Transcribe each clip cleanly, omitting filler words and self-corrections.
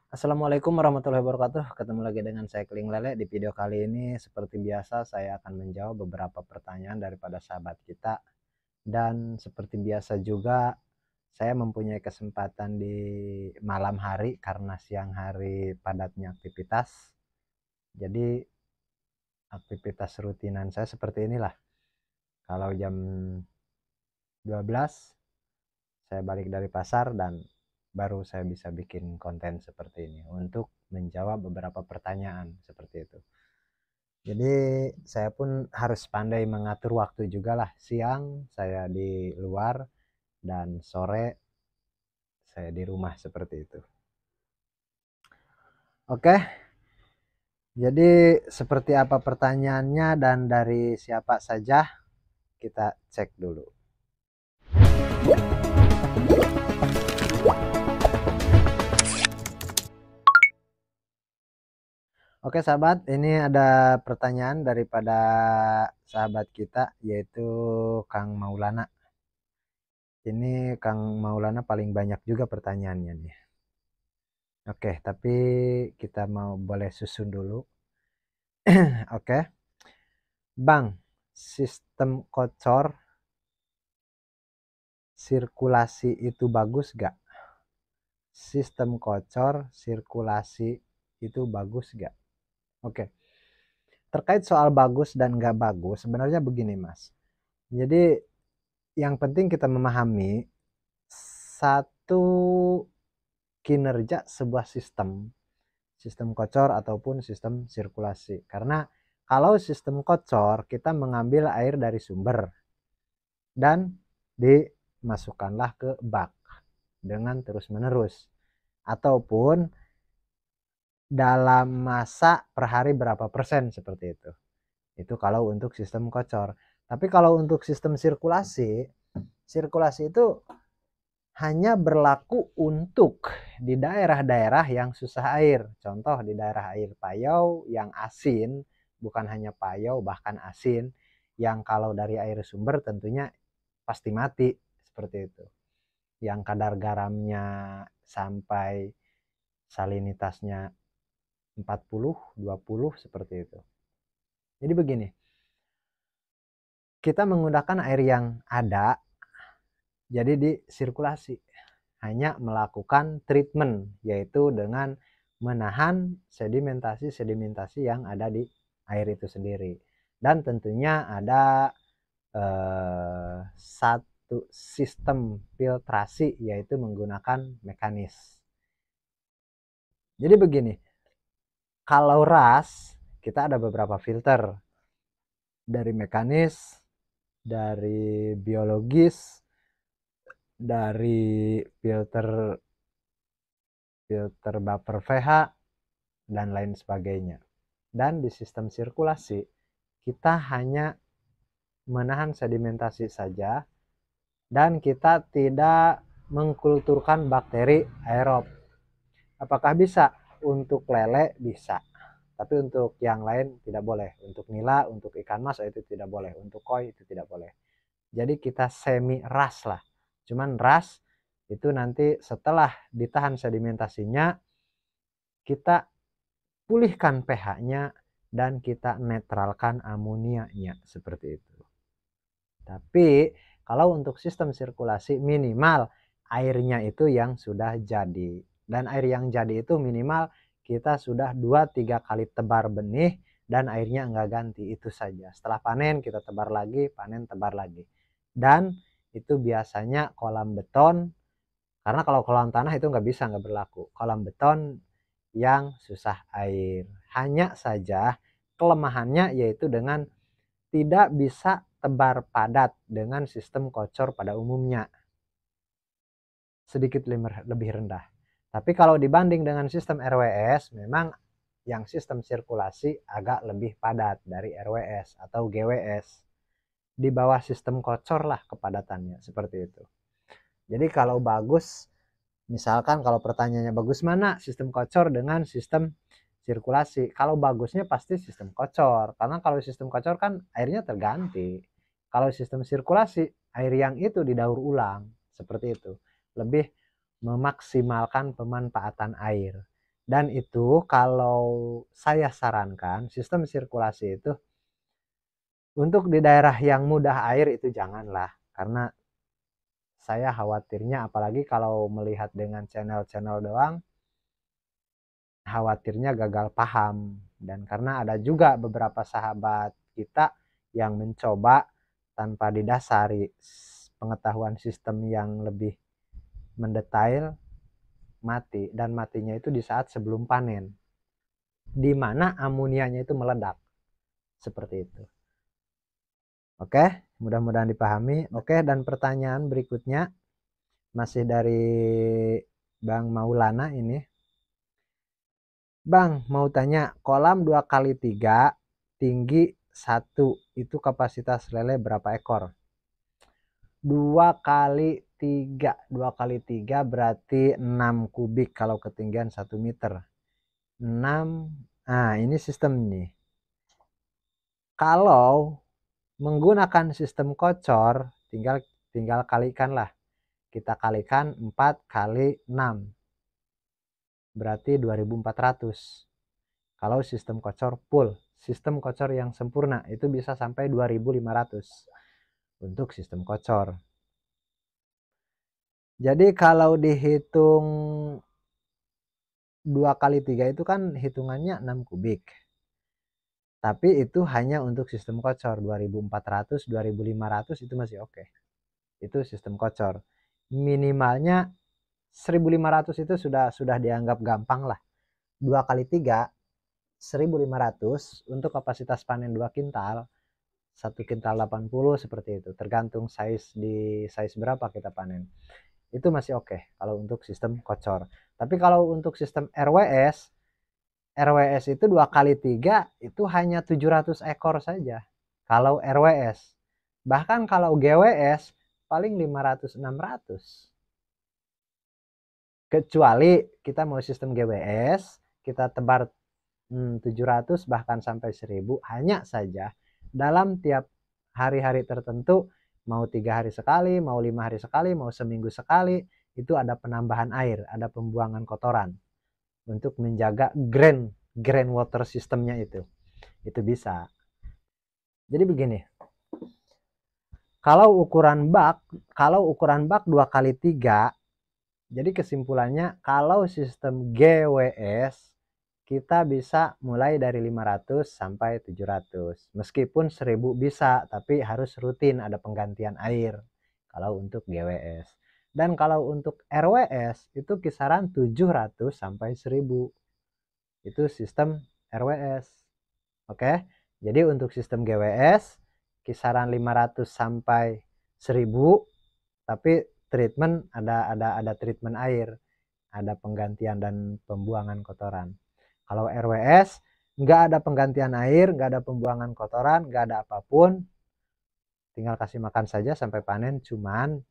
Assalamualaikum warahmatullahi wabarakatuh. Ketemu lagi dengan saya Keling Lele. Di video kali ini seperti biasa saya akan menjawab beberapa pertanyaan daripada sahabat kita. Dan seperti biasa juga saya mempunyai kesempatan di malam hari karena siang hari padatnya aktivitas. Jadi aktivitas rutinan saya seperti inilah. Kalau jam 12 saya balik dari pasar dan baru saya bisa bikin konten seperti ini untuk menjawab beberapa pertanyaan seperti itu. Jadi saya pun harus pandai mengatur waktu juga lah. Siang saya di luar dan sore saya di rumah seperti itu. Oke, jadi seperti apa pertanyaannya dan dari siapa saja kita cek dulu. Oke sahabat, ini ada pertanyaan daripada sahabat kita yaitu Kang Maulana. Ini Kang Maulana paling banyak juga pertanyaannya nih. Oke, tapi kita mau boleh susun dulu. Oke. Bang, sistem kocor sirkulasi itu bagus gak? Sistem kocor sirkulasi itu bagus gak? Oke. Terkait soal bagus dan gak bagus, sebenarnya begini mas. Jadi yang penting kita memahami satu kinerja sebuah sistem kocor ataupun sistem sirkulasi. Karena kalau sistem kocor kita mengambil air dari sumber dan dimasukkanlah ke bak dengan terus-menerus ataupun dalam masa per hari berapa persen seperti itu. Itu kalau untuk sistem kocor. Tapi kalau untuk sistem sirkulasi itu hanya berlaku untuk di daerah-daerah yang susah air. Contoh di daerah air payau yang asin, bukan hanya payau bahkan asin, yang kalau dari air sumber tentunya pasti mati seperti itu. Yang kadar garamnya sampai salinitasnya 40, 20 seperti itu. Jadi begini, kita menggunakan air yang ada jadi disirkulasi. Hanya melakukan treatment, yaitu dengan menahan sedimentasi yang ada di air itu sendiri. Dan tentunya ada satu sistem filtrasi, yaitu menggunakan mekanis. Jadi begini, kalau ras kita ada beberapa filter, dari mekanis, dari biologis, dari filter buffer pH dan lain sebagainya. Dan di sistem sirkulasi kita hanya menahan sedimentasi saja dan kita tidak mengkulturkan bakteri aerob. Apakah bisa? Untuk lele bisa, tapi untuk yang lain tidak boleh. Untuk nila, untuk ikan mas itu tidak boleh, untuk koi itu tidak boleh. Jadi kita semi ras lah. Cuman ras itu nanti setelah ditahan sedimentasinya kita pulihkan pH-nya dan kita netralkan amonianya seperti itu. Tapi kalau untuk sistem sirkulasi minimal airnya itu yang sudah jadi. Dan air yang jadi itu minimal kita sudah 2-3 kali tebar benih dan airnya enggak ganti, itu saja. Setelah panen kita tebar lagi, panen tebar lagi. Dan itu biasanya kolam beton, karena kalau kolam tanah itu nggak bisa, nggak berlaku. Kolam beton yang susah air. Hanya saja kelemahannya yaitu dengan tidak bisa tebar padat dengan sistem kocor pada umumnya. Sedikit lebih rendah. Tapi kalau dibanding dengan sistem RWS, memang yang sistem sirkulasi agak lebih padat dari RWS atau GWS. Di bawah sistem kocor lah kepadatannya, seperti itu. Jadi kalau bagus, misalkan kalau pertanyaannya bagus mana sistem kocor dengan sistem sirkulasi, kalau bagusnya pasti sistem kocor, karena kalau sistem kocor kan airnya terganti. Kalau sistem sirkulasi air yang itu didaur ulang, seperti itu, lebih memaksimalkan pemanfaatan air. Dan itu kalau saya sarankan sistem sirkulasi itu untuk di daerah yang mudah air itu janganlah, karena saya khawatirnya apalagi kalau melihat dengan channel-channel doang, khawatirnya gagal paham. Dan karena ada juga beberapa sahabat kita yang mencoba tanpa didasari pengetahuan sistem yang lebih mendetail, mati, dan matinya itu di saat sebelum panen, di mana amonianya itu meledak seperti itu. Oke, mudah-mudahan dipahami. Oke, dan pertanyaan berikutnya masih dari Bang Maulana ini. Bang, mau tanya, kolam 2x3 tinggi 1 itu kapasitas lele berapa ekor? 2x3 berarti 6 kubik kalau ketinggian 1 meter. 6. Nah, ini sistem nih. Kalau menggunakan sistem kocor, tinggal kalikanlah. Kita kalikan 4 kali 6. Berarti 2400. Kalau sistem kocor full, sistem kocor yang sempurna itu bisa sampai 2500 untuk sistem kocor. Jadi kalau dihitung 2x3 itu kan hitungannya 6 kubik. Tapi itu hanya untuk sistem kocor, 2400, 2500 itu masih oke. Itu sistem kocor. Minimalnya 1500 itu sudah dianggap gampang lah. 2x3 1500 untuk kapasitas panen 2 kintal, 1 kintal 80 seperti itu. Tergantung size berapa kita panen. Itu masih oke kalau untuk sistem kocor. Tapi kalau untuk sistem RWS itu 2x3 itu hanya 700 ekor saja. Kalau RWS. Bahkan kalau GWS paling 500-600. Kecuali kita mau sistem GWS, kita tebar 700 bahkan sampai 1000 hanya saja dalam tiap hari-hari tertentu, mau 3 hari sekali, mau 5 hari sekali, mau seminggu sekali, itu ada penambahan air, ada pembuangan kotoran untuk menjaga grain water systemnya itu bisa. Jadi begini, kalau ukuran bak 2x3, jadi kesimpulannya kalau sistem GWS kita bisa mulai dari 500 sampai 700. Meskipun 1000 bisa, tapi harus rutin ada penggantian air kalau untuk GWS. Dan kalau untuk RWS itu kisaran 700 sampai 1000. Itu sistem RWS. Oke. Jadi untuk sistem GWS kisaran 500 sampai 1000, tapi treatment ada treatment air, ada penggantian dan pembuangan kotoran. Kalau RWS nggak ada penggantian air, nggak ada pembuangan kotoran, nggak ada apapun, tinggal kasih makan saja sampai panen, cuman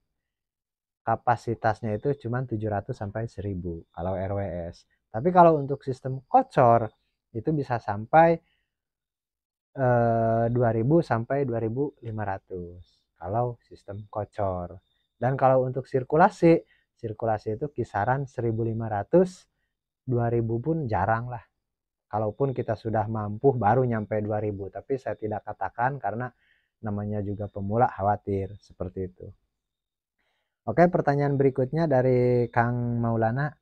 kapasitasnya itu cuman 700 sampai 1000 kalau RWS. Tapi kalau untuk sistem kocor itu bisa sampai 2000 sampai 2500 kalau sistem kocor. Dan kalau untuk sirkulasi itu kisaran 1500, 2000 pun jarang lah. Kalaupun kita sudah mampu baru nyampe 2000, tapi saya tidak katakan karena namanya juga pemula, khawatir seperti itu. Oke, pertanyaan berikutnya dari Kang Maulana.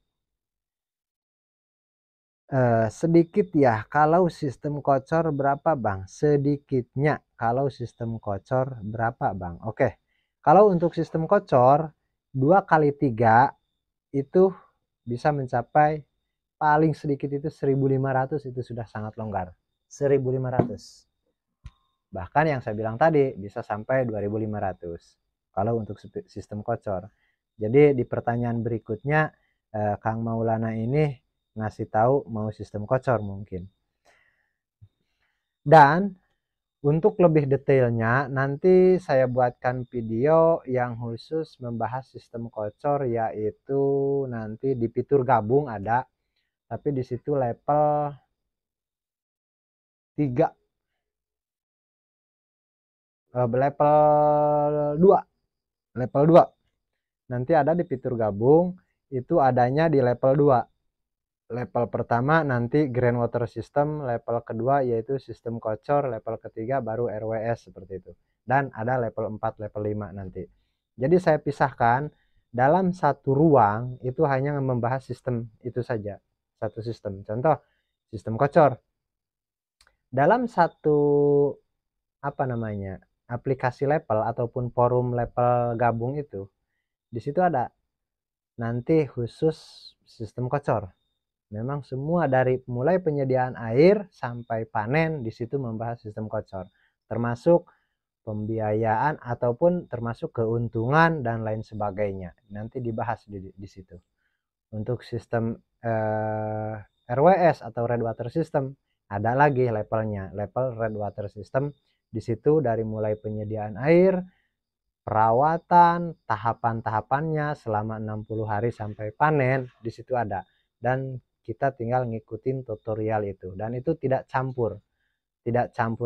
Sedikit ya, kalau sistem kocor berapa Bang? Sedikitnya kalau sistem kocor berapa Bang? Oke, kalau untuk sistem kocor 2x3 itu bisa mencapai paling sedikit itu 1500, itu sudah sangat longgar. 1500. Bahkan yang saya bilang tadi bisa sampai 2500 kalau untuk sistem kocor. Jadi di pertanyaan berikutnya Kang Maulana ini ngasih tahu mau sistem kocor mungkin. Dan untuk lebih detailnya nanti saya buatkan video yang khusus membahas sistem kocor, yaitu nanti di fitur gabung ada, tapi di situ level 3, level 2 nanti ada di fitur gabung, itu adanya di level 2. level pertama nanti groundwater system, level kedua yaitu sistem kocor, level ketiga baru RWS seperti itu. Dan ada level 4, level 5 nanti. Jadi saya pisahkan dalam satu ruang itu hanya membahas sistem itu saja, satu sistem. Contoh sistem kocor. Dalam satu aplikasi level ataupun forum level gabung itu, di situ ada nanti khusus sistem kocor. Memang semua dari mulai penyediaan air sampai panen di situ membahas sistem kocor, termasuk pembiayaan ataupun termasuk keuntungan dan lain sebagainya. Nanti dibahas di situ. Untuk sistem RWS atau Red Water System ada lagi levelnya, level Red Water System. Di situ dari mulai penyediaan air, perawatan, tahapan-tahapannya selama 60 hari sampai panen di situ ada. Dan kita tinggal ngikutin tutorial itu, dan itu tidak campur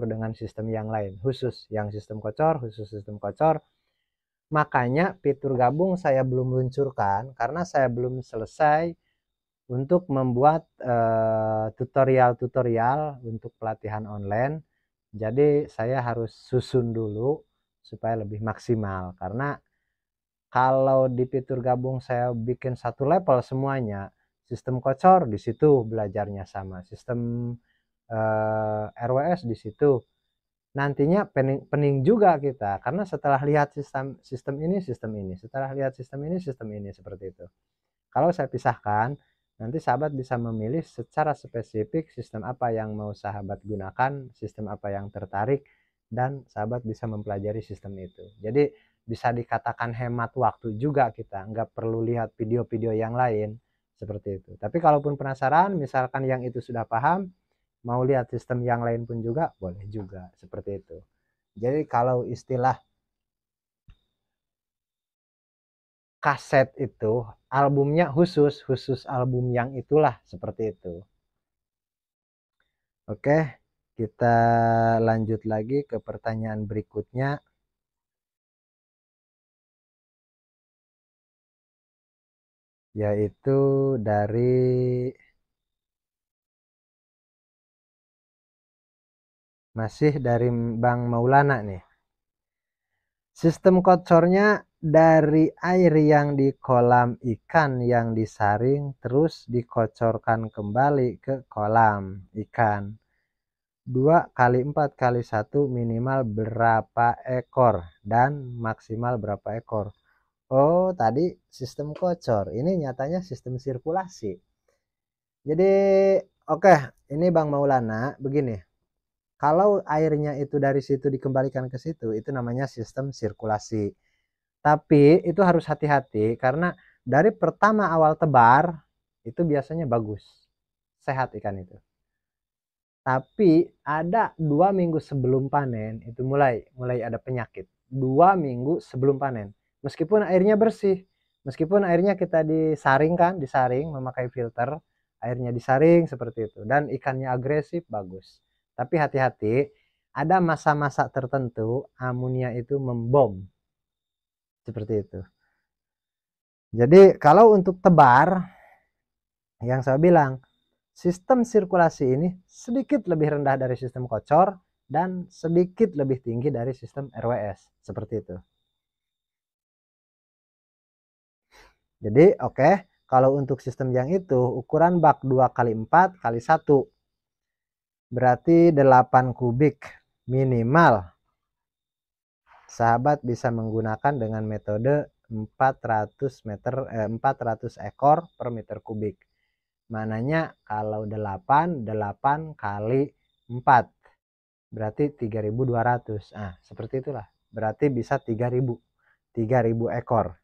dengan sistem yang lain, khusus yang sistem kocor, khusus sistem kocor. Makanya fitur gabung saya belum luncurkan karena saya belum selesai untuk membuat tutorial-tutorial untuk pelatihan online. Jadi saya harus susun dulu supaya lebih maksimal, karena kalau di fitur gabung saya bikin satu level semuanya, sistem kocor di situ belajarnya sama, sistem RWS di situ. Nantinya pening juga kita, karena setelah lihat sistem ini, setelah lihat sistem ini, seperti itu. Kalau saya pisahkan, nanti sahabat bisa memilih secara spesifik sistem apa yang mau sahabat gunakan, sistem apa yang tertarik, dan sahabat bisa mempelajari sistem itu. Jadi bisa dikatakan hemat waktu juga, kita nggak perlu lihat video-video yang lain seperti itu. Tapi kalaupun penasaran, misalkan yang itu sudah paham, mau lihat sistem yang lain pun juga boleh juga seperti itu. Jadi kalau istilah kaset itu albumnya khusus album yang itulah, seperti itu. Oke, kita lanjut lagi ke pertanyaan berikutnya, yaitu dari masih dari Bang Maulana nih. Sistem kocornya dari air yang di kolam ikan yang disaring terus dikocorkan kembali ke kolam ikan. 2 kali 4 kali 1 minimal berapa ekor dan maksimal berapa ekor? Oh, tadi sistem kocor. Ini nyatanya sistem sirkulasi. Jadi, oke, ini Bang Maulana begini. Kalau airnya itu dari situ dikembalikan ke situ, itu namanya sistem sirkulasi. Tapi itu harus hati-hati karena dari pertama awal tebar itu biasanya bagus, sehat ikan itu. Tapi ada 2 minggu sebelum panen itu mulai ada penyakit. 2 minggu sebelum panen. Meskipun airnya bersih, meskipun airnya kita disaring memakai filter, airnya disaring seperti itu, dan ikannya agresif, bagus. Tapi hati-hati, ada masa-masa tertentu amonia itu membom. Seperti itu. Jadi kalau untuk tebar, yang saya bilang, sistem sirkulasi ini sedikit lebih rendah dari sistem kocor dan sedikit lebih tinggi dari sistem RWS. Seperti itu. Jadi oke, kalau untuk sistem yang itu ukuran bak 2 kali 4 kali 1. Berarti 8 kubik minimal. Sahabat bisa menggunakan dengan metode 400 ekor per meter kubik. Mananya kalau 8 kali 4 berarti 3.200. Nah, seperti itulah. Berarti bisa 3.000 ekor.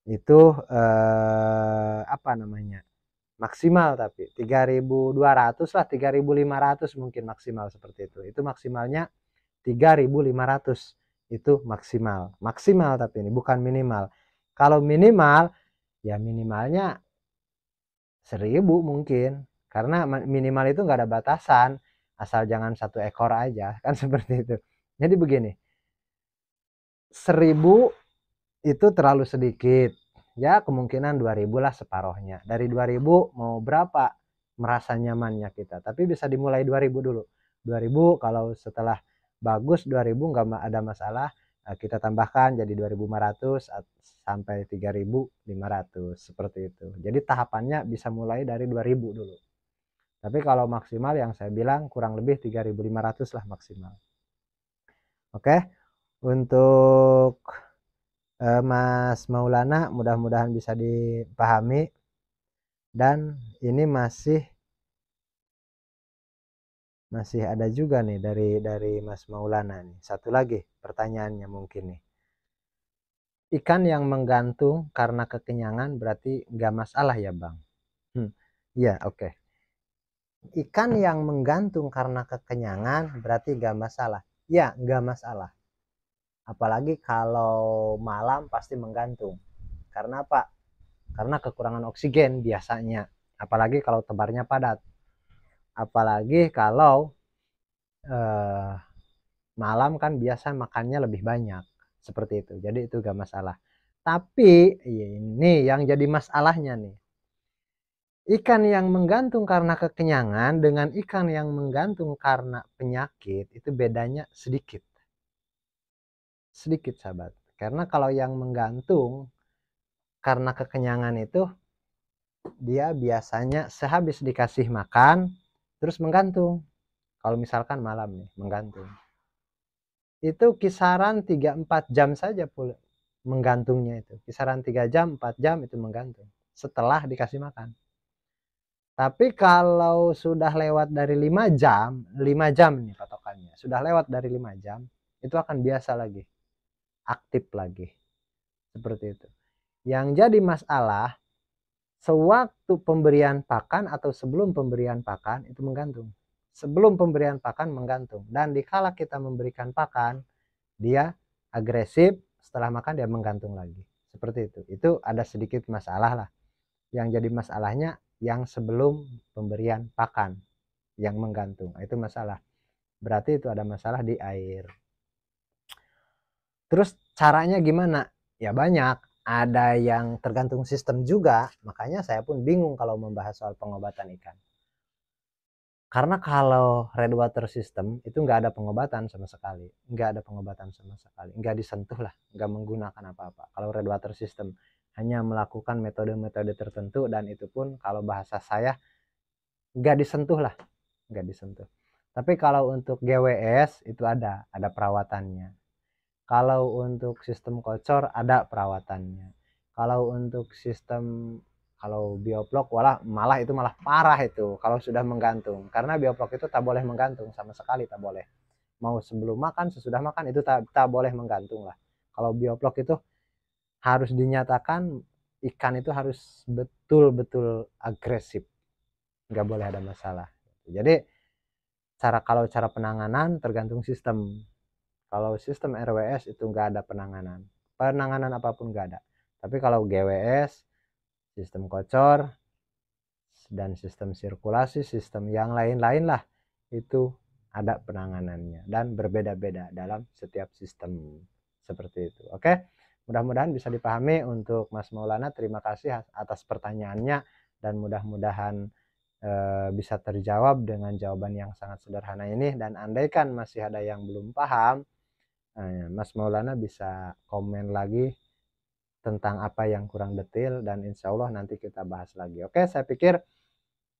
Itu maksimal, tapi 3.200 lah, 3.500 mungkin maksimal, seperti itu. Itu maksimalnya 3.500. Itu maksimal tapi ini bukan minimal. Kalau minimal ya minimalnya 1.000 mungkin, karena minimal itu nggak ada batasan, asal jangan 1 ekor aja kan, seperti itu. Jadi begini, 1.000 itu terlalu sedikit, ya kemungkinan 2000 lah separohnya. Dari 2000 mau berapa merasa nyamannya kita, tapi bisa dimulai 2000 dulu. 2000 kalau setelah bagus 2000 nggak ada masalah, kita tambahkan jadi 2500 sampai 3500 seperti itu. Jadi tahapannya bisa mulai dari 2000 dulu. Tapi kalau maksimal yang saya bilang kurang lebih 3500 lah maksimal. Oke, untuk Mas Maulana mudah-mudahan bisa dipahami, dan ini masih ada juga nih dari Mas Maulana nih. Satu lagi pertanyaannya mungkin nih. Ikan yang menggantung karena kekenyangan berarti nggak masalah ya Bang? Iya, oke. Ikan yang menggantung karena kekenyangan berarti nggak masalah. Ya, nggak masalah. Apalagi kalau malam pasti menggantung. Karena apa? Karena kekurangan oksigen biasanya. Apalagi kalau tebarnya padat. Apalagi kalau malam kan biasa makannya lebih banyak. Seperti itu. Jadi itu gak masalah. Tapi ini yang jadi masalahnya nih. Ikan yang menggantung karena kekenyangan dengan ikan yang menggantung karena penyakit itu bedanya sedikit. Sedikit sahabat. Karena kalau yang menggantung karena kekenyangan itu dia biasanya sehabis dikasih makan terus menggantung. Kalau misalkan malam nih menggantung. Itu kisaran 3-4 jam saja menggantungnya itu. Kisaran 3 jam, 4 jam itu menggantung setelah dikasih makan. Tapi kalau sudah lewat dari 5 jam, 5 jam nih patokannya. Sudah lewat dari 5 jam, itu akan biasa lagi. Aktif lagi. Seperti itu. Yang jadi masalah, sewaktu pemberian pakan atau sebelum pemberian pakan itu menggantung. Sebelum pemberian pakan menggantung. Dan dikala kita memberikan pakan, dia agresif, setelah makan dia menggantung lagi. Seperti itu. Itu ada sedikit masalah lah. Yang jadi masalahnya yang sebelum pemberian pakan yang menggantung. Itu masalah. Berarti itu ada masalah di air. Terus caranya gimana? Ya banyak. Ada yang tergantung sistem juga. Makanya saya pun bingung kalau membahas soal pengobatan ikan. Karena kalau red water system itu nggak ada pengobatan sama sekali. Nggak ada pengobatan sama sekali. Nggak disentuh lah. Nggak menggunakan apa-apa. Kalau red water system hanya melakukan metode-metode tertentu, dan itu pun kalau bahasa saya nggak disentuh lah. Nggak disentuh. Tapi kalau untuk GWS itu ada perawatannya. Kalau untuk sistem kocor ada perawatannya. Kalau untuk sistem bioblok malah itu malah parah itu kalau sudah menggantung. Karena bioblok itu tak boleh menggantung sama sekali, tak boleh. Mau sebelum makan, sesudah makan itu tak boleh menggantung lah. Kalau bioblok itu harus dinyatakan ikan itu harus betul-betul agresif. Nggak boleh ada masalah. Jadi kalau cara penanganan tergantung sistem. Kalau sistem RWS itu nggak ada penanganan. Penanganan apapun nggak ada. Tapi kalau GWS, sistem kocor, dan sistem sirkulasi, sistem yang lain-lain lah, itu ada penanganannya. Dan berbeda-beda dalam setiap sistem. Seperti itu. Oke? Mudah-mudahan bisa dipahami untuk Mas Maulana. Terima kasih atas pertanyaannya. Dan mudah-mudahan bisa terjawab dengan jawaban yang sangat sederhana ini. Dan andaikan masih ada yang belum paham, Mas Maulana bisa komen lagi tentang apa yang kurang detail, dan insya Allah nanti kita bahas lagi. Oke, saya pikir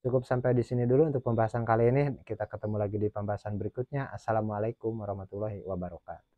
cukup sampai di sini dulu untuk pembahasan kali ini. Kita ketemu lagi di pembahasan berikutnya. Assalamualaikum warahmatullahi wabarakatuh.